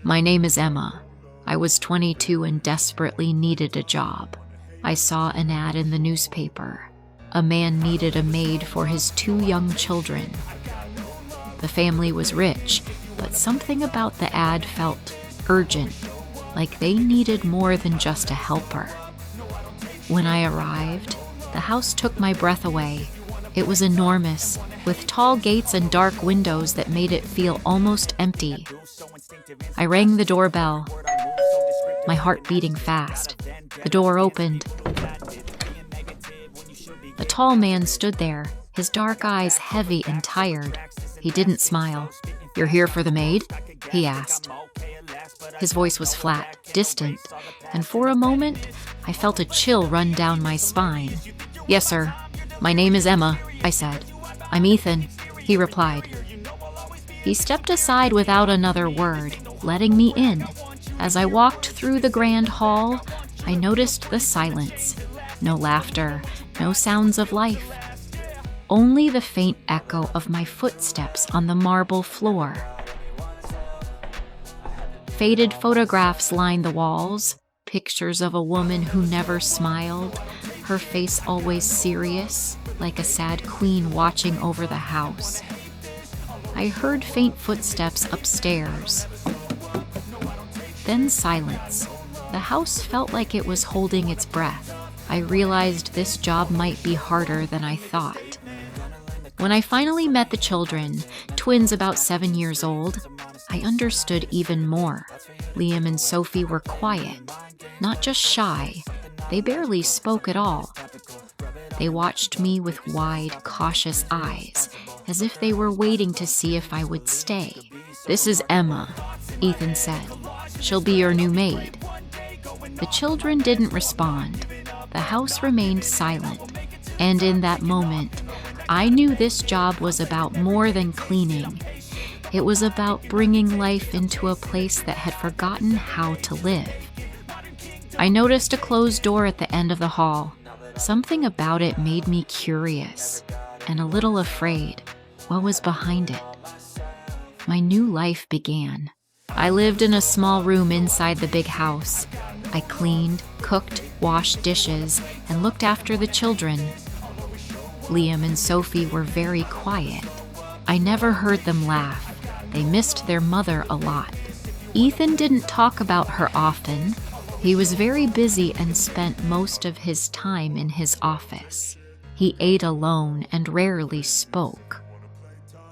My name is Emma. I was 22 and desperately needed a job. I saw an ad in the newspaper. A man needed a maid for his 2 young children. The family was rich, but something about the ad felt urgent, like they needed more than just a helper. When I arrived, the house took my breath away. It was enormous, with tall gates and dark windows that made it feel almost empty. I rang the doorbell, my heart beating fast. The door opened. A tall man stood there, his dark eyes heavy and tired. He didn't smile. "You're here for the maid?" he asked. His voice was flat, distant, and for a moment, I felt a chill run down my spine. "Yes, sir. My name is Emma," I said. "I'm Ethan," he replied. He stepped aside without another word, letting me in. As I walked through the grand hall, I noticed the silence. No laughter, no sounds of life. Only the faint echo of my footsteps on the marble floor. Faded photographs lined the walls, pictures of a woman who never smiled, her face always serious, like a sad queen watching over the house. I heard faint footsteps upstairs. Then silence. The house felt like it was holding its breath. I realized this job might be harder than I thought. When I finally met the children, twins about 7 years old, I understood even more. Liam and Sophie were quiet, not just shy. They barely spoke at all. They watched me with wide, cautious eyes, as if they were waiting to see if I would stay. "This is Emma," Ethan said. "She'll be your new maid." The children didn't respond. The house remained silent. And in that moment, I knew this job was about more than cleaning. It was about bringing life into a place that had forgotten how to live. I noticed a closed door at the end of the hall. Something about it made me curious and a little afraid. What was behind it? My new life began. I lived in a small room inside the big house. I cleaned, cooked, washed dishes, and looked after the children. Liam and Sophie were very quiet. I never heard them laugh. They missed their mother a lot. Ethan didn't talk about her often. He was very busy and spent most of his time in his office. He ate alone and rarely spoke.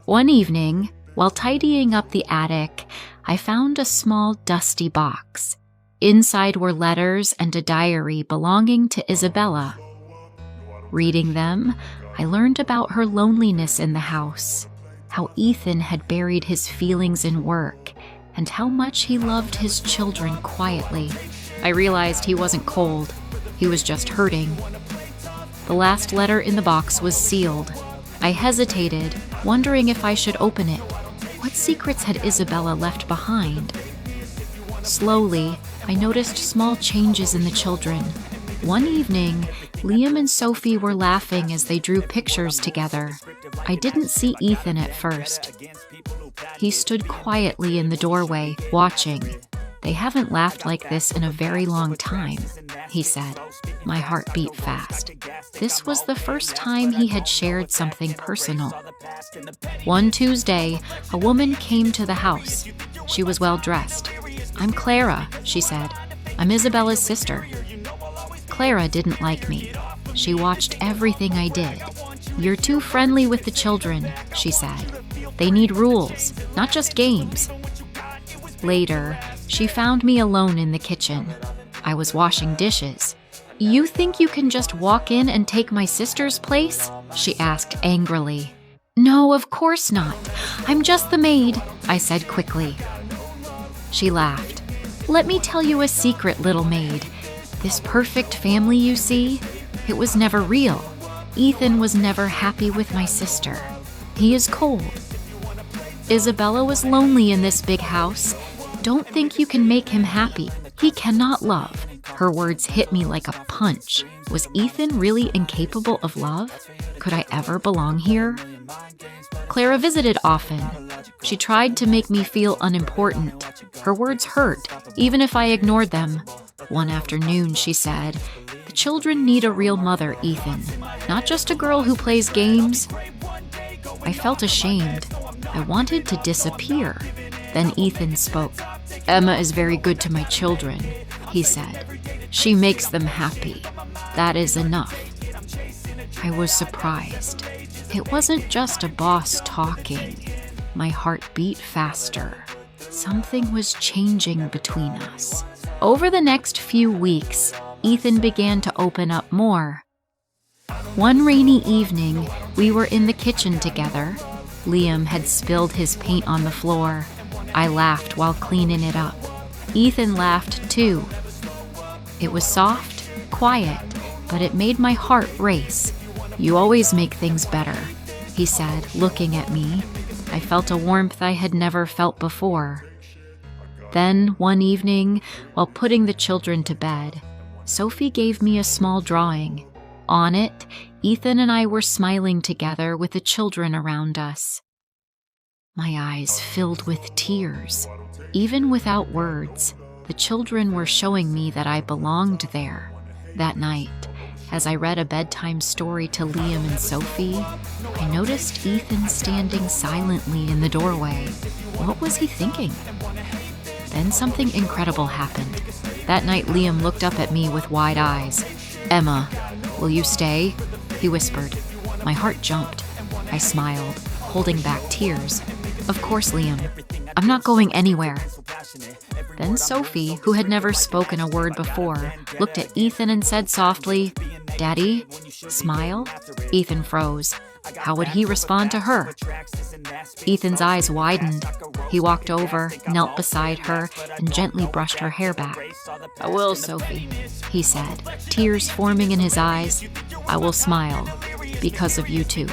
One evening, while tidying up the attic, I found a small dusty box. Inside were letters and a diary belonging to Isabella. Reading them, I learned about her loneliness in the house, how Ethan had buried his feelings in work, and how much he loved his children quietly. I realized he wasn't cold, he was just hurting. The last letter in the box was sealed. I hesitated, wondering if I should open it. What secrets had Isabella left behind? Slowly, I noticed small changes in the children. One evening, Liam and Sophie were laughing as they drew pictures together. I didn't see Ethan at first. He stood quietly in the doorway, watching. "They haven't laughed like this in a very long time," he said. My heart beat fast. This was the first time he had shared something personal. One Tuesday, a woman came to the house. She was well dressed. "I'm Clara," she said. "I'm Isabella's sister." Clara didn't like me. She watched everything I did. "You're too friendly with the children," she said. "They need rules, not just games." Later, she found me alone in the kitchen. I was washing dishes. "You think you can just walk in and take my sister's place?" she asked angrily. "No, of course not. I'm just the maid," I said quickly. She laughed. "Let me tell you a secret, little maid. This perfect family you see, it was never real. Ethan was never happy with my sister. He is cold. Isabella was lonely in this big house. Don't think you can make him happy. He cannot love." Her words hit me like a punch. Was Ethan really incapable of love? Could I ever belong here? Clara visited often. She tried to make me feel unimportant. Her words hurt, even if I ignored them. One afternoon, she said, "The children need a real mother, Ethan, not just a girl who plays games." I felt ashamed. I wanted to disappear. Then Ethan spoke. "Emma is very good to my children," he said. "She makes them happy. That is enough." I was surprised. It wasn't just a boss talking. My heart beat faster. Something was changing between us. Over the next few weeks, Ethan began to open up more. One rainy evening, we were in the kitchen together. Liam had spilled his paint on the floor. I laughed while cleaning it up. Ethan laughed too. It was soft, quiet, but it made my heart race. "You always make things better," he said, looking at me. I felt a warmth I had never felt before. Then, one evening, while putting the children to bed, Sophie gave me a small drawing. On it, Ethan and I were smiling together with the children around us. My eyes filled with tears. Even without words, the children were showing me that I belonged there. That night, as I read a bedtime story to Liam and Sophie, I noticed Ethan standing silently in the doorway. What was he thinking? Then something incredible happened. That night, Liam looked up at me with wide eyes. "Emma, will you stay?" he whispered. My heart jumped. I smiled, holding back tears. "Of course, Liam. I'm not going anywhere." Then Sophie, who had never spoken a word before, looked at Ethan and said softly, "Daddy, smile?" Ethan froze. How would he respond to her? Ethan's eyes widened. He walked over, knelt beside her, and gently brushed her hair back. "I will, Sophie," he said, tears forming in his eyes. "I will smile, because of you too."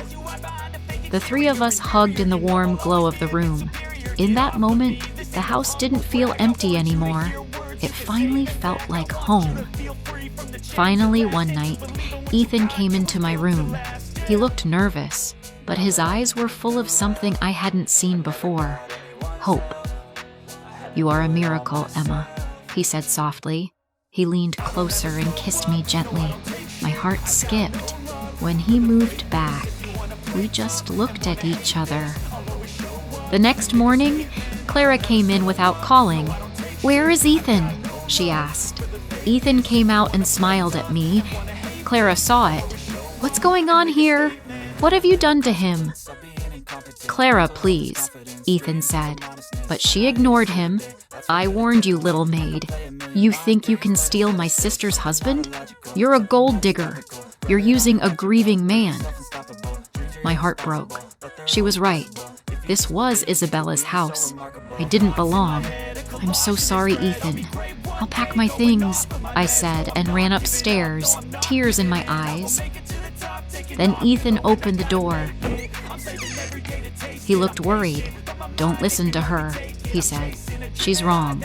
The three of us hugged in the warm glow of the room. In that moment, the house didn't feel empty anymore. It finally felt like home. Finally, one night, Ethan came into my room. He looked nervous, but his eyes were full of something I hadn't seen before. Hope. "You are a miracle, Emma," he said softly. He leaned closer and kissed me gently. My heart skipped. When he moved back, we just looked at each other. The next morning, Clara came in without calling. "Where is Ethan?" she asked. Ethan came out and smiled at me. Clara saw it. "What's going on here? What have you done to him?" "Clara, please," Ethan said, but she ignored him. "I warned you, little maid. You think you can steal my sister's husband? You're a gold digger. You're using a grieving man." My heart broke. She was right. This was Isabella's house. I didn't belong. "I'm so sorry, Ethan. I'll pack my things," I said, and ran upstairs, tears in my eyes. Then Ethan opened the door. He looked worried. "Don't listen to her," he said. "She's wrong.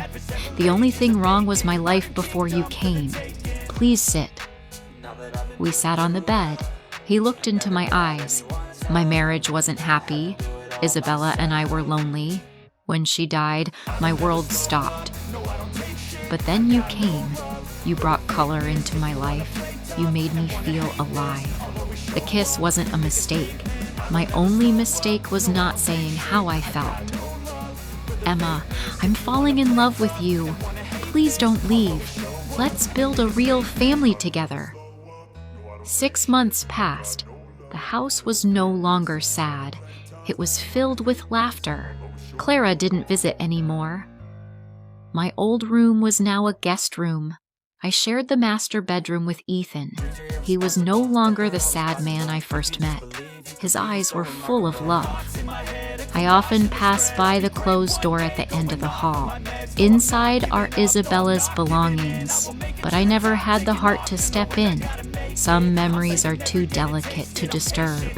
The only thing wrong was my life before you came. Please sit." We sat on the bed. He looked into my eyes. My marriage wasn't happy. Isabella and I were lonely. When she died, my world stopped. But then you came. You brought color into my life. You made me feel alive. The kiss wasn't a mistake. My only mistake was not saying how I felt. "Emma, I'm falling in love with you. Please don't leave. Let's build a real family together." 6 months passed. The house was no longer sad. It was filled with laughter. Clara didn't visit anymore. My old room was now a guest room. I shared the master bedroom with Ethan. He was no longer the sad man I first met. His eyes were full of love. I often pass by the closed door at the end of the hall. Inside are Isabella's belongings, but I never had the heart to step in. Some memories are too delicate to disturb.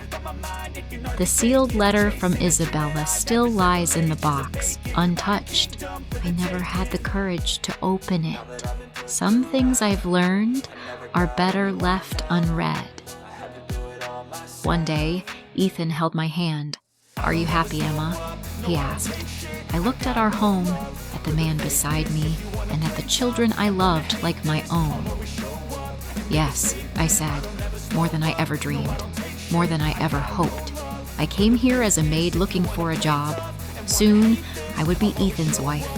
The sealed letter from Isabella still lies in the box, untouched. I never had the courage to open it. Some things I've learned are better left unread. One day, Ethan held my hand. "Are you happy, Emma?" he asked. I looked at our home, at the man beside me, and at the children I loved like my own. Yes, I said, more than I ever dreamed, more than I ever hoped. I came here as a maid looking for a job. Soon, I would be Ethan's wife.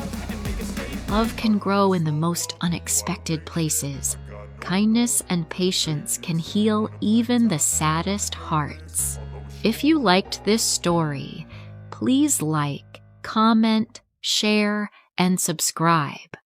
Love can grow in the most unexpected places. Kindness and patience can heal even the saddest hearts. If you liked this story, please like, comment, share, and subscribe.